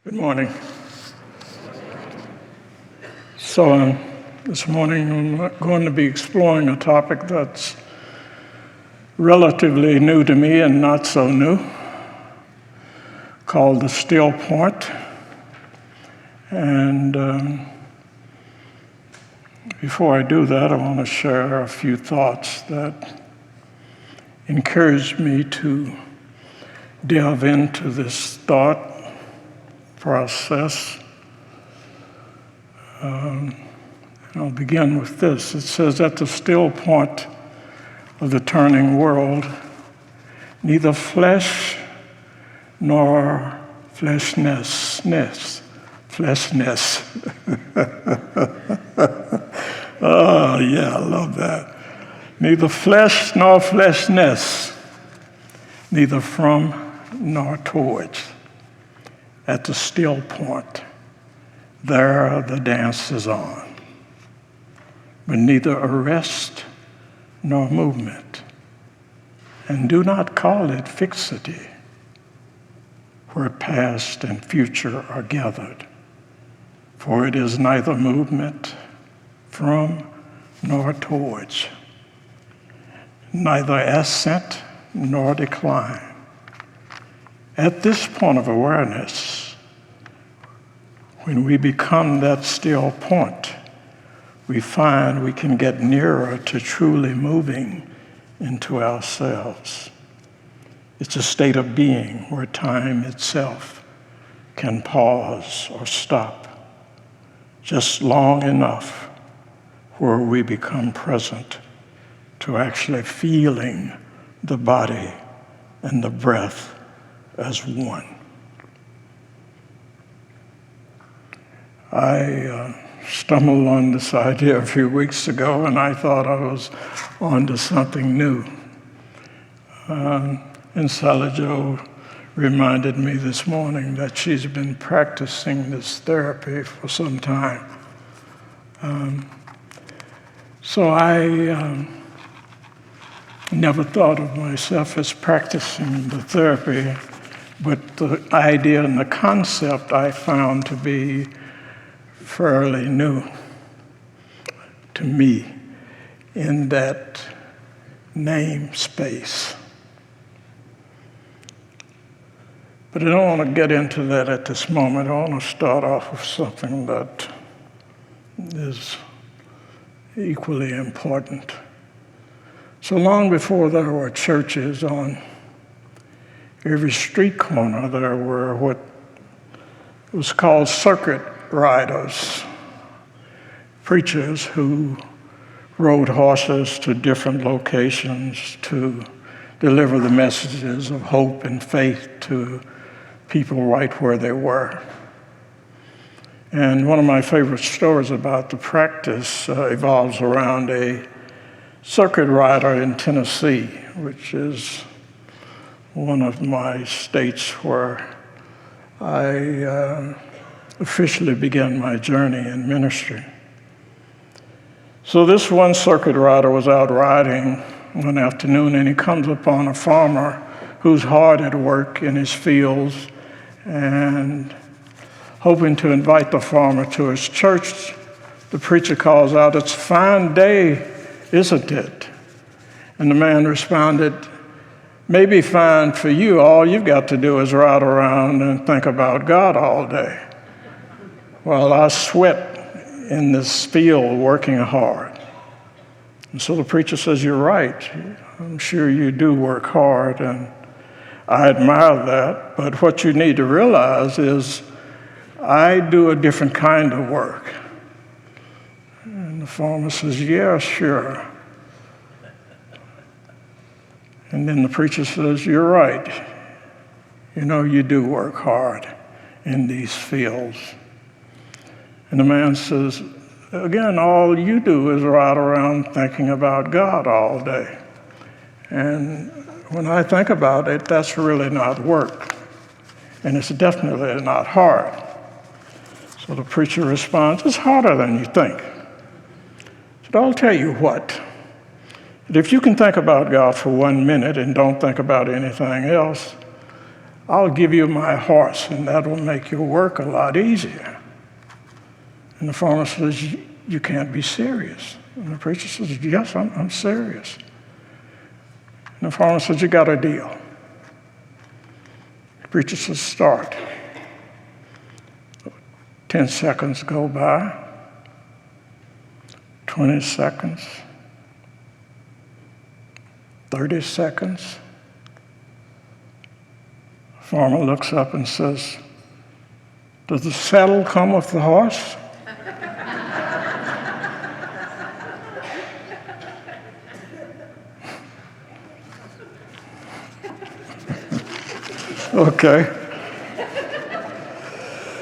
Good morning. So this morning I'm going to be exploring a topic that's relatively new to me and not so new, called the still point. And before I do that, I want to share a few thoughts that encouraged me to delve into this thought process. I'll begin with this. It says, at the still point of the turning world, neither flesh nor fleshness. Oh, yeah, I love that. Neither flesh nor fleshness, neither from nor towards. At the still point, there the dance is on, but neither arrest nor movement. And do not call it fixity, where past and future are gathered, for it is neither movement from nor towards, neither ascent nor decline. At this point of awareness, when we become that still point, we find we can get nearer to truly moving into ourselves. It's a state of being where time itself can pause or stop just long enough where we become present to actually feeling the body and the breath as one. I stumbled on this idea a few weeks ago, and I thought I was onto something new. And Sally Jo reminded me this morning that she's been practicing this therapy for some time. So I never thought of myself as practicing the therapy, but the idea and the concept I found to be fairly new to me in that name space. But I don't want to get into that at this moment. I want to start off with something that is equally important. So long before there were churches on every street corner, there were what was called circuit riders, preachers who rode horses to different locations to deliver the messages of hope and faith to people right where they were. And one of my favorite stories about the practice evolves around a circuit rider in Tennessee, which is one of my states where I officially began my journey in ministry. So this one circuit rider was out riding one afternoon, and he comes upon a farmer who's hard at work in his fields and hoping to invite the farmer to his church. The preacher calls out, "It's a fine day, isn't it?" And the man responded, "Maybe fine for you. All you've got to do is ride around and think about God all day. While I sweat in this field working hard." And so the preacher says, "You're right. I'm sure you do work hard, and I admire that. But what you need to realize is I do a different kind of work." And the farmer says, "Yeah, sure." And then the preacher says, "You're right. You know, you do work hard in these fields." And the man says, "Again, all you do is ride around thinking about God all day. And when I think about it, that's really not work. And it's definitely not hard." So the preacher responds, "It's harder than you think." He said, "I'll tell you what. If you can think about God for 1 minute and don't think about anything else, I'll give you my horse, and that will make your work a lot easier. And the farmer says, you can't be serious. And the preacher says, yes, I'm serious. And the farmer says, you got a deal. The preacher says, start. 10 seconds go by, 20 seconds, 30 seconds. The farmer looks up and says, does the saddle come with the horse? Okay.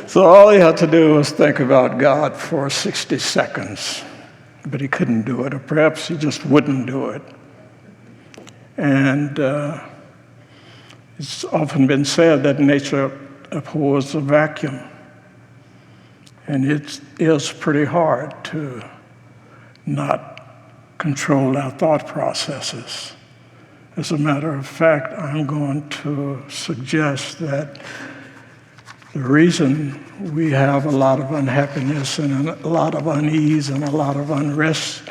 So all he had to do was think about God for 60 seconds, but he couldn't do it, or perhaps he just wouldn't do it. And it's often been said that nature abhors a vacuum, and it is pretty hard to not control our thought processes. As a matter of fact, I'm going to suggest that the reason we have a lot of unhappiness and a lot of unease and a lot of unrest,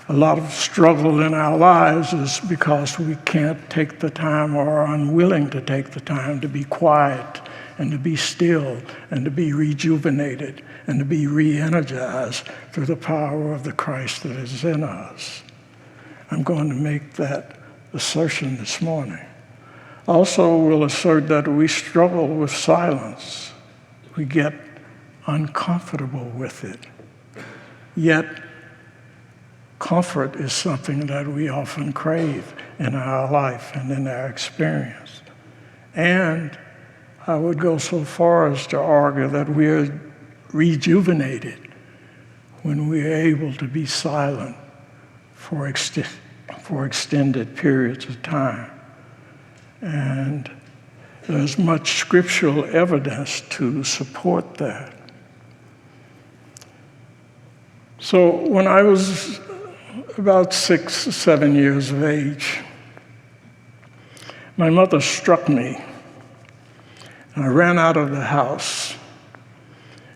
a lot of struggle in our lives is because we can't take the time or are unwilling to take the time to be quiet and to be still and to be rejuvenated and to be re-energized through the power of the Christ that is in us. I'm going to make that assertion this morning. Also, we'll assert that we struggle with silence. We get uncomfortable with it. Yet, comfort is something that we often crave in our life and in our experience. And I would go so far as to argue that we are rejuvenated when we are able to be silent for extended periods of time. And there's much scriptural evidence to support that. So when I was about 6 or 7 years of age, my mother struck me. I ran out of the house.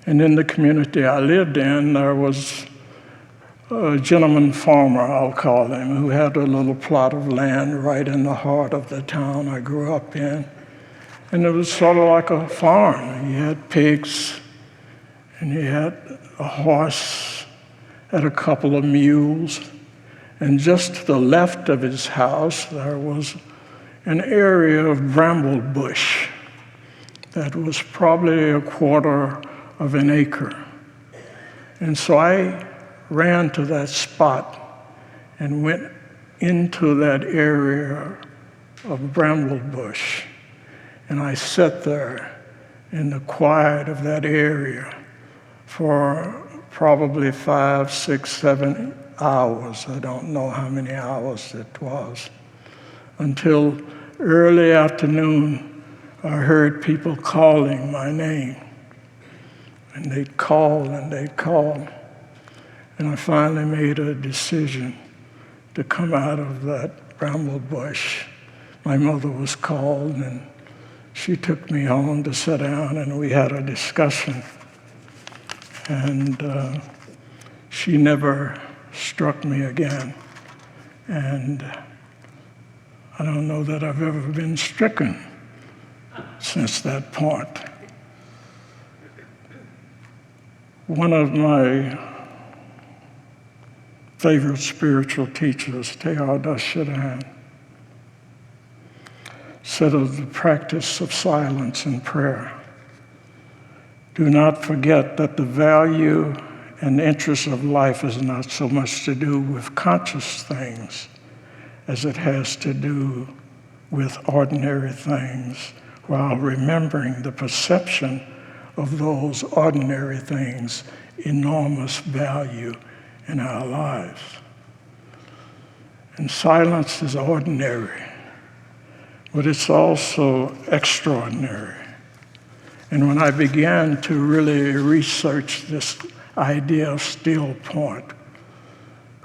And in the community I lived in, there was a gentleman farmer, I'll call him, who had a little plot of land right in the heart of the town I grew up in. And it was sort of like a farm. He had pigs, and he had a horse, had a couple of mules. And just to the left of his house, there was an area of bramble bush that was probably a quarter of an acre. And so I ran to that spot and went into that area of bramble bush. And I sat there in the quiet of that area for probably 5, 6, 7 hours. I don't know how many hours it was. Until early afternoon, I heard people calling my name. And they'd call and they'd call. And I finally made a decision to come out of that bramble bush. My mother was called, and she took me home to sit down, and we had a discussion. And she never struck me again. And I don't know that I've ever been stricken since that point. One of my favorite spiritual teachers, Teilhard Sheridan, said of the practice of silence and prayer, do not forget that the value and interest of life is not so much to do with conscious things as it has to do with ordinary things, while remembering the perception of those ordinary things' enormous value in our lives. And silence is ordinary, but it's also extraordinary. And when I began to really research this idea of still point,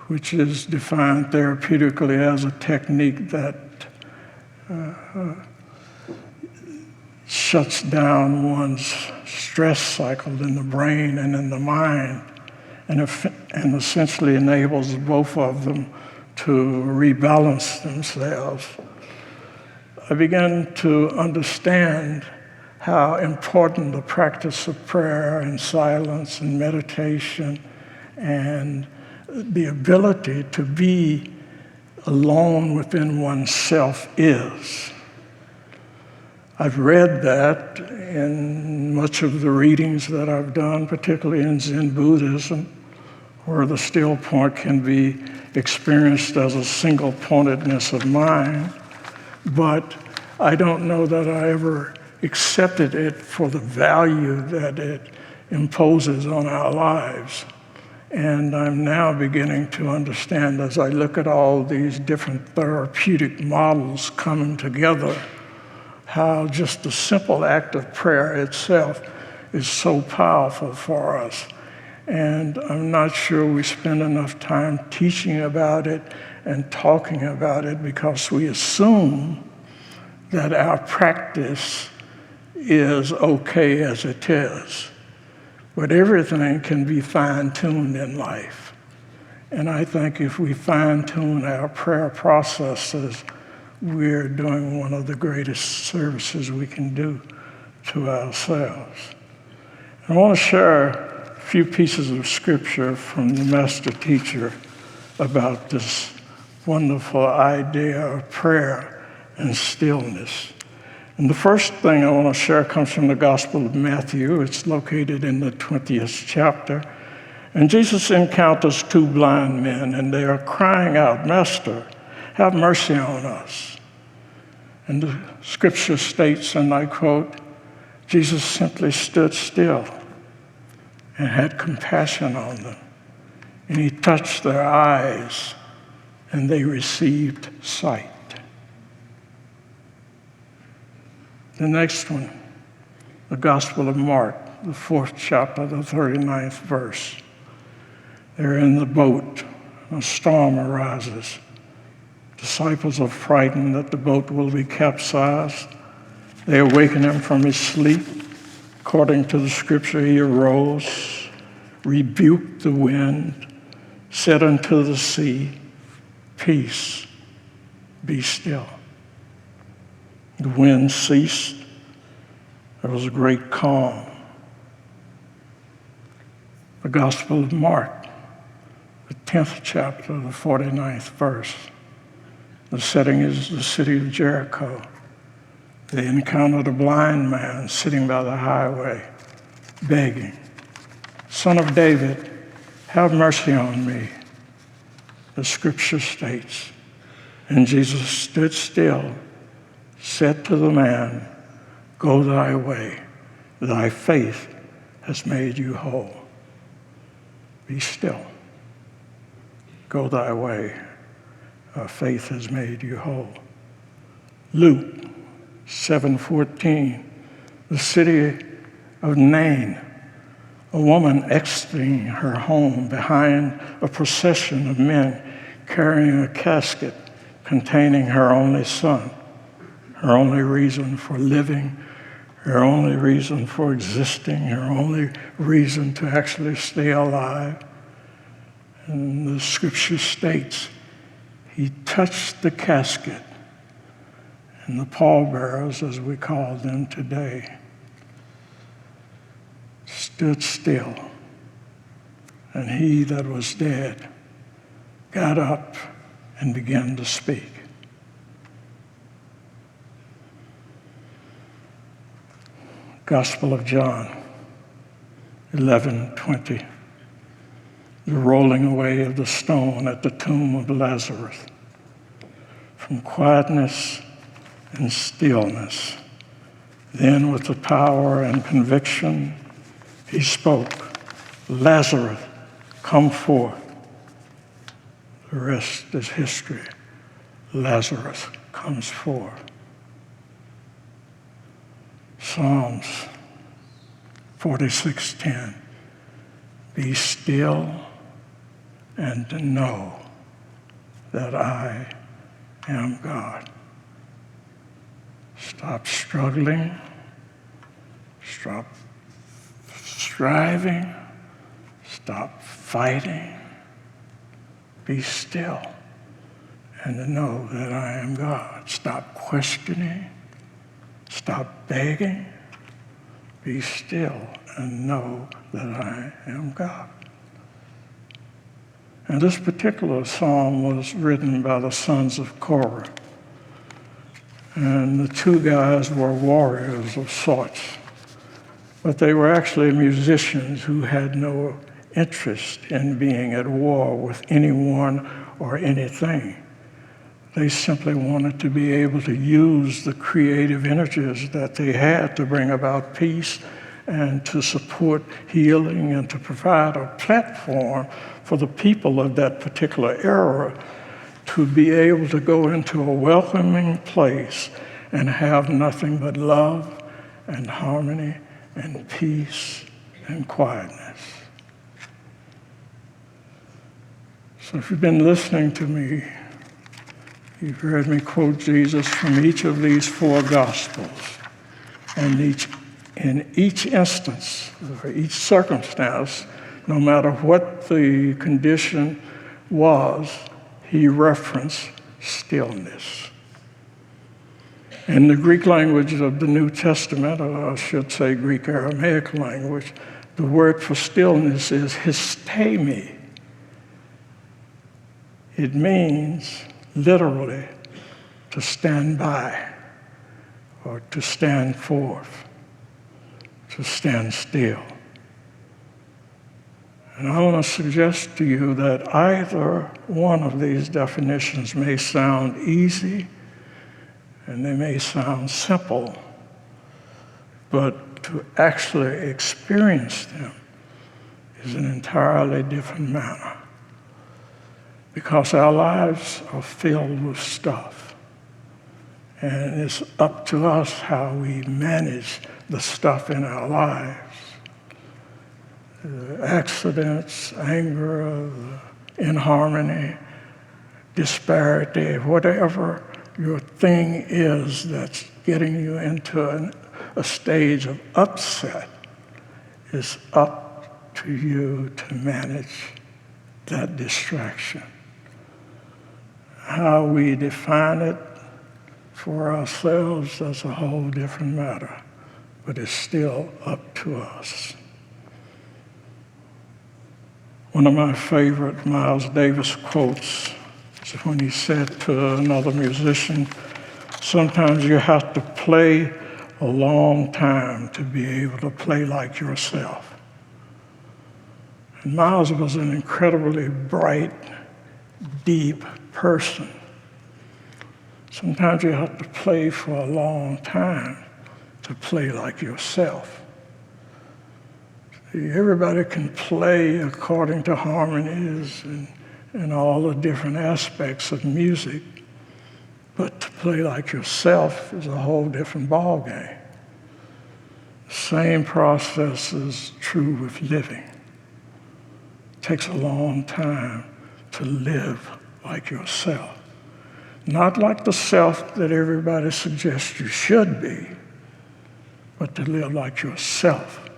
which is defined therapeutically as a technique that shuts down one's stress cycle in the brain and in the mind, and essentially enables both of them to rebalance themselves. I began to understand how important the practice of prayer and silence and meditation and the ability to be alone within oneself is. I've read that in much of the readings that I've done, particularly in Zen Buddhism, where the still point can be experienced as a single-pointedness of mind, but I don't know that I ever accepted it for the value that it imposes on our lives. And I'm now beginning to understand, as I look at all these different therapeutic models coming together, how just the simple act of prayer itself is so powerful for us. And I'm not sure we spend enough time teaching about it and talking about it because we assume that our practice is okay as it is. But everything can be fine-tuned in life. And I think if we fine-tune our prayer processes, we're doing one of the greatest services we can do to ourselves. I want to share a few pieces of scripture from the master teacher about this wonderful idea of prayer and stillness. And the first thing I want to share comes from the Gospel of Matthew. It's located in the 20th chapter. And Jesus encounters two blind men, and they are crying out, "Master, have mercy on us." And the scripture states, and I quote, Jesus simply stood still and had compassion on them. And he touched their eyes, and they received sight. The next one, the Gospel of Mark, the 4th chapter, the 39th verse. They're in the boat. A storm arises. Disciples are frightened that the boat will be capsized. They awaken him from his sleep. According to the scripture, he arose, rebuked the wind, said unto the sea, "Peace, be still." The wind ceased. There was a great calm. The Gospel of Mark, the 10th chapter, the 49th verse. The setting is the city of Jericho. They encountered a blind man sitting by the highway, begging, "Son of David, have mercy on me." The scripture states, and Jesus stood still, said to the man, "Go thy way, thy faith has made you whole." Be still. Go thy way, our faith has made you whole. Luke 7:14, the city of Nain, a woman exiting her home behind a procession of men carrying a casket containing her only son, her only reason for living, her only reason for existing, her only reason to actually stay alive. And the scripture states, he touched the casket, and the pallbearers, as we call them today, stood still. And he that was dead got up and began to speak. Gospel of John 11:20. The rolling away of the stone at the tomb of Lazarus. From quietness and stillness, then with the power and conviction, he spoke, "Lazarus, come forth." The rest is history. Lazarus comes forth. Psalms 46:10. Be still and know that I am God. Stop struggling Stop striving. Stop fighting. Be still and to know that I am God. Stop questioning. Stop begging. Be still and know that I am God. And this particular psalm was written by the sons of Korah. And the two guys were warriors of sorts, but they were actually musicians who had no interest in being at war with anyone or anything. They simply wanted to be able to use the creative energies that they had to bring about peace and to support healing and to provide a platform for the people of that particular era to be able to go into a welcoming place and have nothing but love and harmony and peace and quietness. So if you've been listening to me, you've heard me quote Jesus from each of these four Gospels. And in each instance, or each circumstance, no matter what the condition was, he referenced stillness. In the Greek language of the New Testament, or I should say Greek Aramaic language, the word for stillness is histemi. It means literally to stand by or to stand forth, to stand still. And I want to suggest to you that either one of these definitions may sound easy and they may sound simple, but to actually experience them is an entirely different matter. Because our lives are filled with stuff. And it's up to us how we manage the stuff in our lives. Accidents, anger, inharmony, disparity, whatever your thing is that's getting you into a stage of upset, is up to you to manage that distraction. How we define it for ourselves, that's a whole different matter, but it's still up to us. One of my favorite Miles Davis quotes is when he said to another musician, sometimes you have to play a long time to be able to play like yourself. And Miles was an incredibly bright, deep person. Sometimes you have to play for a long time to play like yourself. Everybody can play according to harmonies and all the different aspects of music, but to play like yourself is a whole different ballgame. The same process is true with living. It takes a long time to live like yourself. Not like the self that everybody suggests you should be, but to live like yourself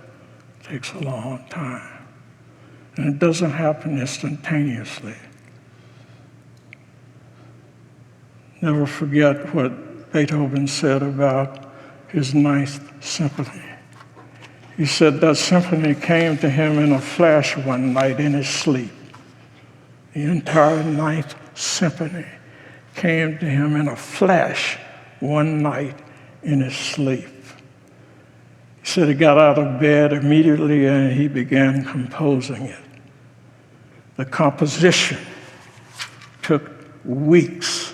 takes a long time. And it doesn't happen instantaneously. Never forget what Beethoven said about his Ninth Symphony. He said that symphony came to him in a flash one night in his sleep. The entire Ninth Symphony came to him in a flash one night in his sleep. He said he got out of bed immediately and he began composing it. The composition took weeks.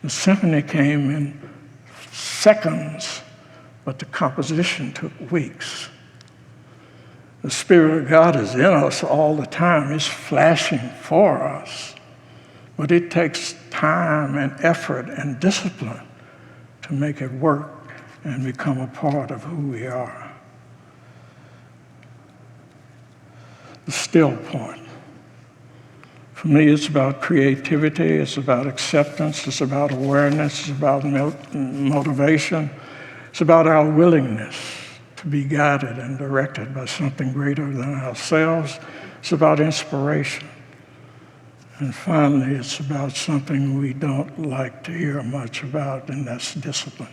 The symphony came in seconds, but the composition took weeks. The Spirit of God is in us all the time. It's flashing for us. But it takes time and effort and discipline to make it work and become a part of who we are. The still point. For me, it's about creativity, it's about acceptance, it's about awareness, it's about motivation. It's about our willingness to be guided and directed by something greater than ourselves. It's about inspiration. And finally, it's about something we don't like to hear much about, and that's discipline.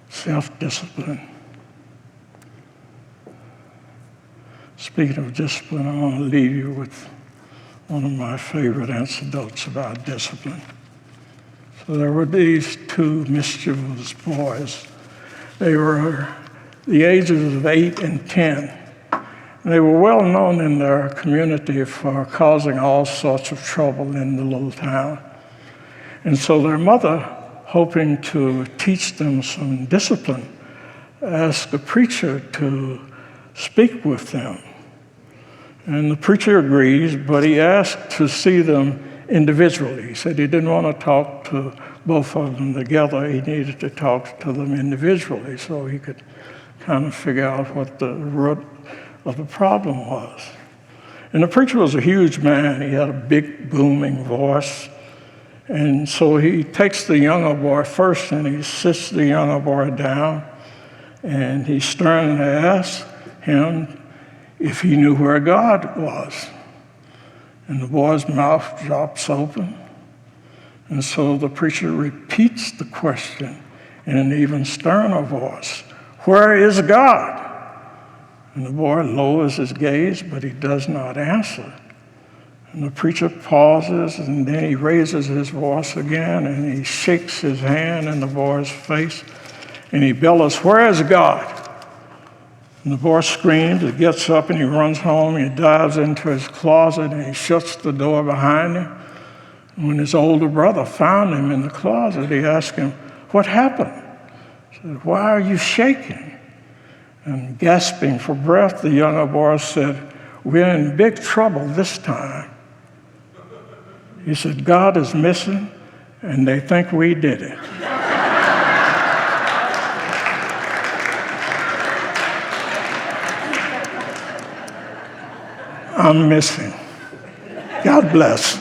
Self-discipline. Speaking of discipline, I want to leave you with one of my favorite anecdotes about discipline. So there were these two mischievous boys. They were the ages of 8 and 10. They were well known in their community for causing all sorts of trouble in the little town. And so their mother, hoping to teach them some discipline, asked the preacher to speak with them. And the preacher agrees, but he asked to see them individually. He said he didn't want to talk to both of them together. He needed to talk to them individually so he could kind of figure out what the root of the problem was. And the preacher was a huge man. He had a big, booming voice. And so he takes the younger boy first and he sits the younger boy down and he sternly asks him if he knew where God was. And the boy's mouth drops open. And so the preacher repeats the question in an even sterner voice, "Where is God?" And the boy lowers his gaze, but he does not answer. And the preacher pauses, and then he raises his voice again, and he shakes his hand in the boy's face, and he bellows, "Where is God?" And the boy screams, he gets up, and he runs home, and he dives into his closet, and he shuts the door behind him. And when his older brother found him in the closet, he asked him, "What happened?" He said, "Why are you shaking?" And gasping for breath, the younger boy said, "We're in big trouble this time." He said, "God is missing, and they think we did it." I'm missing. God bless.